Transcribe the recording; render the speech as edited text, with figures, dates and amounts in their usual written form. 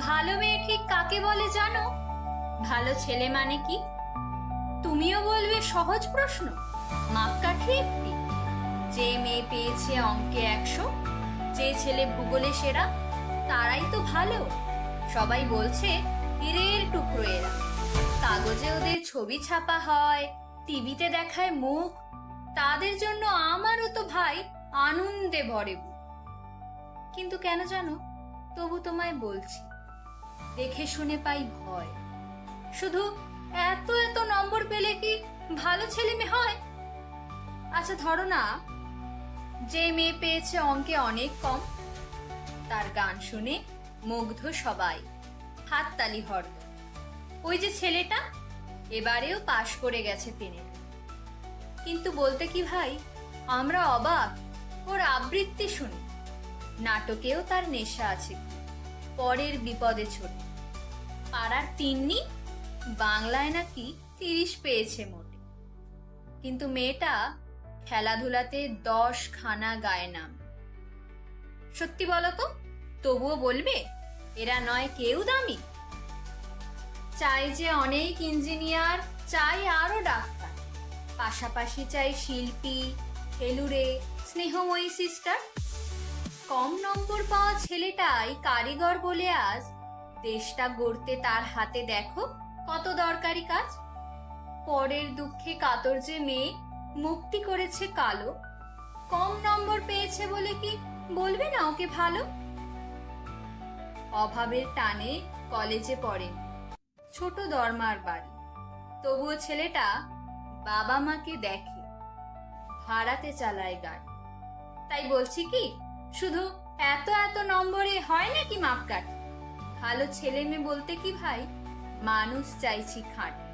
ভালো মেয়ে ঠিক কাকে বলে জানো? ভালো ছেলে মানে কি? তুমিও বলবে সহজ প্রশ্ন, মাপকাঠি একটি। যে মেয়ে পেয়েছে অঙ্কে 100, যে ছেলে ভূগোলে সেরা, তারাই তো ভালো। সবাই বলছে হীরের টুকরো এরা। কাগজে ওদের ছবি ছাপা হয়, টিভিতে দেখায় মুখ। তাদের জন্য আমারও তো ভাই আনন্দে ভরে বুক। কিন্তু কেন জানো, তবু তোমায় বলছি, দেখে শুনে পাই ভয়। শুধু এত এত নম্বর পেলে কি ভালো ছেলে মেয়ে হয়? আচ্ছা ধরো না, যে মেয়ে পেয়েছে অঙ্কে অনেক কম, তার গান শুনে মুগ্ধ সবাই, হাততালি হরদ। ওই যে ছেলেটা এবারেও পাশ করে গেছে পেনে। কিন্তু বলতে কি ভাই, আমরা অবাক ওর আবৃত্তি শুনি। নাটকেও তার নেশা আছে, পরের বিপদে ছোট। পাড়ার তিন্নি বাংলায় নাকি 30 পেয়েছে মোটে। কিন্তু মেয়েটা খেলাধুলাতে 10 খানা গায়ে নাম। সত্যি বলো তো, তবুও বলবে এরা নয় কেউ দামি? চাই যে অনেক ইঞ্জিনিয়ার, চাই আরো ডাক্তার, পাশাপাশি চাই শিল্পী, ফেলুরে, স্নেহময়ী সিস্টার। কম নম্বর পাওয়া ছেলেটাই কারিগর বলে আজ দেশটা গড়তে তার হাতে দেখো কত দরকারি কাজ। পরের দুঃখে কাতর যে মেয়ে মুক্তি করেছে কালো, কম নম্বর পেয়েছে বলে কি বলবে না ওকে ভালো? অভাবের টানে কলেজে পড়েন, ছোট দরমার বাড়ি, তবুও ছেলেটা বাবা মাকে দেখে, ভাড়াতে চালায় গাড়ি। তাই বলছি কি, শুধু এত এত নম্বরে হয় নাকি মাপকাঠি? ভালো ছেলে মেয়ে বলতে কি ভাই, মানুষ চাইছি খাঁটি।